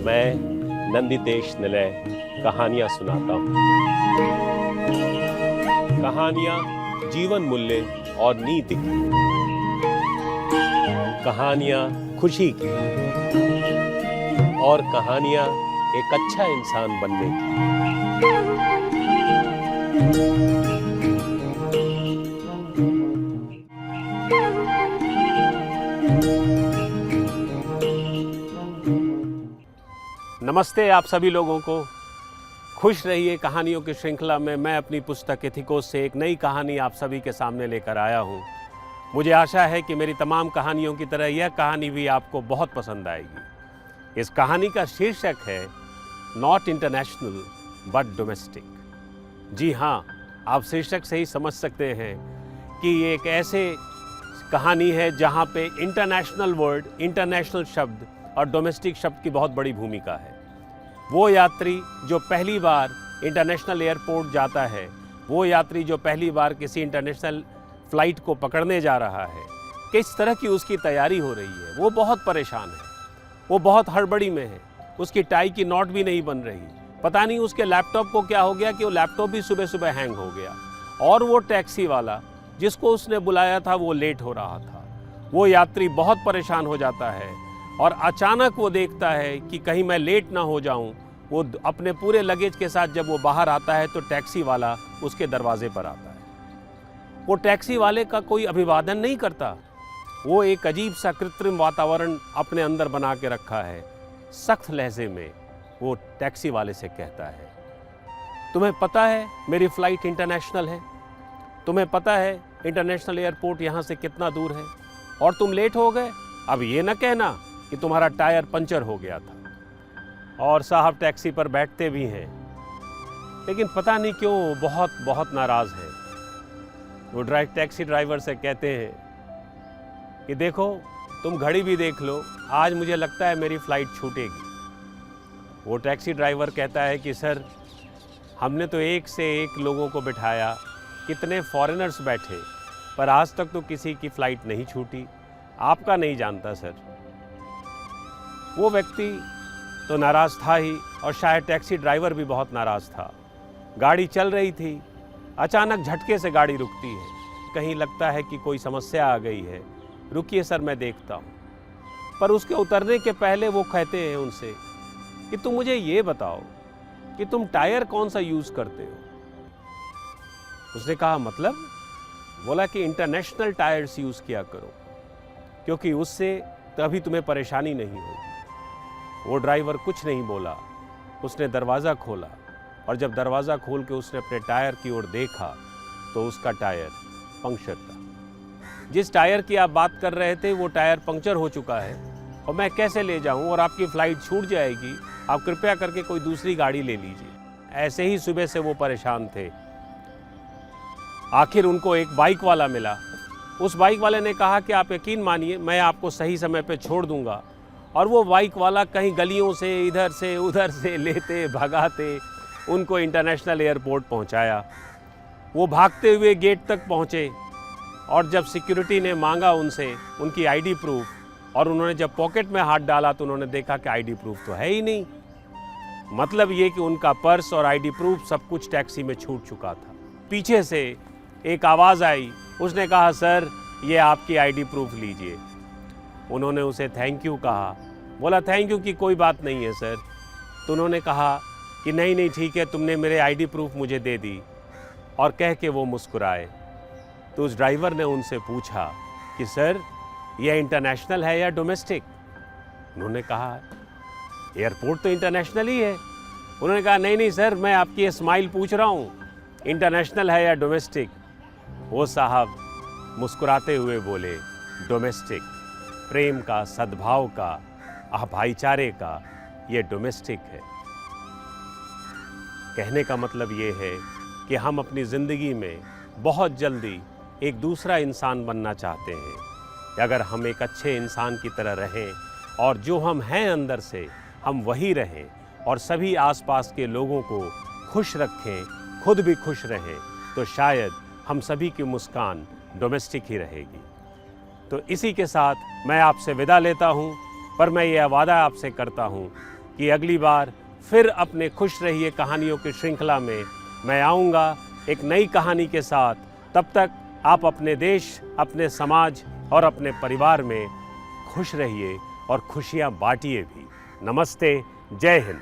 मैं नंदितेश निलय कहानियाँ सुनाता हूँ। कहानियाँ जीवन मूल्य और नीति की, कहानियाँ खुशी की और कहानियाँ एक अच्छा इंसान बनने की। नमस्ते आप सभी लोगों को। खुश रहिए। कहानियों की श्रृंखला में मैं अपनी पुस्तक एथिकोस से एक नई कहानी आप सभी के सामने लेकर आया हूँ। मुझे आशा है कि मेरी तमाम कहानियों की तरह यह कहानी भी आपको बहुत पसंद आएगी। इस कहानी का शीर्षक है नॉट इंटरनेशनल बट डोमेस्टिक। जी हाँ, आप शीर्षक से ही समझ सकते हैं कि ये एक ऐसे कहानी है जहाँ पे इंटरनेशनल वर्ड, इंटरनेशनल शब्द और डोमेस्टिक शब्द की बहुत बड़ी भूमिका है। वो यात्री जो पहली बार इंटरनेशनल एयरपोर्ट जाता है, वो यात्री जो पहली बार किसी इंटरनेशनल फ़्लाइट को पकड़ने जा रहा है, किस तरह की उसकी तैयारी हो रही है। वो बहुत परेशान है, वो बहुत हड़बड़ी में है, उसकी टाई की नॉट भी नहीं बन रही। पता नहीं उसके लैपटॉप को क्या हो गया कि वो लैपटॉप भी सुबह सुबह हैंग हो गया। और वो टैक्सी वाला जिसको उसने बुलाया था वो लेट हो रहा था। वो यात्री बहुत परेशान हो जाता है और अचानक वो देखता है कि कहीं मैं लेट ना हो जाऊं। वो अपने पूरे लगेज के साथ जब वो बाहर आता है तो टैक्सी वाला उसके दरवाजे पर आता है। वो टैक्सी वाले का कोई अभिवादन नहीं करता। वो एक अजीब सा कृत्रिम वातावरण अपने अंदर बना के रखा है। सख्त लहजे में वो टैक्सी वाले से कहता है, तुम्हें पता है मेरी फ़्लाइट इंटरनेशनल है, तुम्हें पता है इंटरनेशनल एयरपोर्ट यहाँ से कितना दूर है, और तुम लेट हो गए। अब ये न कहना कि तुम्हारा टायर पंचर हो गया था। और साहब टैक्सी पर बैठते भी हैं, लेकिन पता नहीं क्यों बहुत बहुत नाराज़ हैं। वो टैक्सी ड्राइवर से कहते हैं कि देखो, तुम घड़ी भी देख लो, आज मुझे लगता है मेरी फ़्लाइट छूटेगी। वो टैक्सी ड्राइवर कहता है कि सर, हमने तो एक से एक लोगों को बिठाया, कितने फॉरेनर्स बैठे, पर आज तक तो किसी की फ़्लाइट नहीं छूटी। आपका नहीं जानता सर। वो व्यक्ति तो नाराज़ था ही, और शायद टैक्सी ड्राइवर भी बहुत नाराज़ था। गाड़ी चल रही थी, अचानक झटके से गाड़ी रुकती है। कहीं लगता है कि कोई समस्या आ गई है। रुकिए सर, मैं देखता हूँ। पर उसके उतरने के पहले वो कहते हैं उनसे कि तुम मुझे ये बताओ कि तुम टायर कौन सा यूज़ करते हो। उसने कहा मतलब? बोला कि इंटरनेशनल टायर्स यूज़ किया करो, क्योंकि उससे कभी तुम्हें परेशानी नहीं होगी। वो ड्राइवर कुछ नहीं बोला। उसने दरवाज़ा खोला, और जब दरवाज़ा खोल के उसने अपने टायर की ओर देखा तो उसका टायर पंक्चर था। जिस टायर की आप बात कर रहे थे वो टायर पंक्चर हो चुका है, और मैं कैसे ले जाऊं, और आपकी फ़्लाइट छूट जाएगी। आप कृपया करके कोई दूसरी गाड़ी ले लीजिए। ऐसे ही सुबह से वो परेशान थे। आखिर उनको एक बाइक वाला मिला। उस बाइक वाले ने कहा कि आप यकीन मानिए, मैं आपको सही समय पे छोड़ दूंगा। और वो बाइक वाला कहीं गलियों से इधर से उधर से लेते भगाते उनको इंटरनेशनल एयरपोर्ट पहुंचाया। वो भागते हुए गेट तक पहुंचे, और जब सिक्योरिटी ने मांगा उनसे उनकी आईडी प्रूफ, और उन्होंने जब पॉकेट में हाथ डाला तो उन्होंने देखा कि आईडी प्रूफ तो है ही नहीं। मतलब ये कि उनका पर्स और आईडी प्रूफ सब कुछ टैक्सी में छूट चुका था। पीछे से एक आवाज़ आई। उसने कहा, सर ये आपकी आईडी प्रूफ लीजिए। उन्होंने उसे थैंक यू कहा। बोला थैंक यू की कोई बात नहीं है सर। तो उन्होंने कहा कि नहीं नहीं ठीक है, तुमने मेरे आईडी प्रूफ मुझे दे दी, और कह के वो मुस्कुराए। तो उस ड्राइवर ने उनसे पूछा कि सर यह इंटरनेशनल है या डोमेस्टिक। उन्होंने कहा एयरपोर्ट तो इंटरनेशनल ही है। उन्होंने कहा नहीं नहीं सर, मैं आपकी ये स्माइल पूछ रहा हूँ, इंटरनेशनल है या डोमेस्टिक। वो साहब मुस्कुराते हुए बोले डोमेस्टिक। प्रेम का, सद्भाव का, भाईचारे का ये डोमेस्टिक है। कहने का मतलब ये है कि हम अपनी ज़िंदगी में बहुत जल्दी एक दूसरा इंसान बनना चाहते हैं। अगर हम एक अच्छे इंसान की तरह रहें, और जो हम हैं अंदर से हम वही रहें, और सभी आसपास के लोगों को खुश रखें, खुद भी खुश रहें, तो शायद हम सभी की मुस्कान डोमेस्टिक ही रहेगी। तो इसी के साथ मैं आपसे विदा लेता हूँ, पर मैं ये वादा आपसे करता हूँ कि अगली बार फिर अपने खुश रहिए कहानियों की श्रृंखला में मैं आऊँगा एक नई कहानी के साथ। तब तक आप अपने देश, अपने समाज और अपने परिवार में खुश रहिए और खुशियाँ बांटिए भी। नमस्ते, जय हिंद।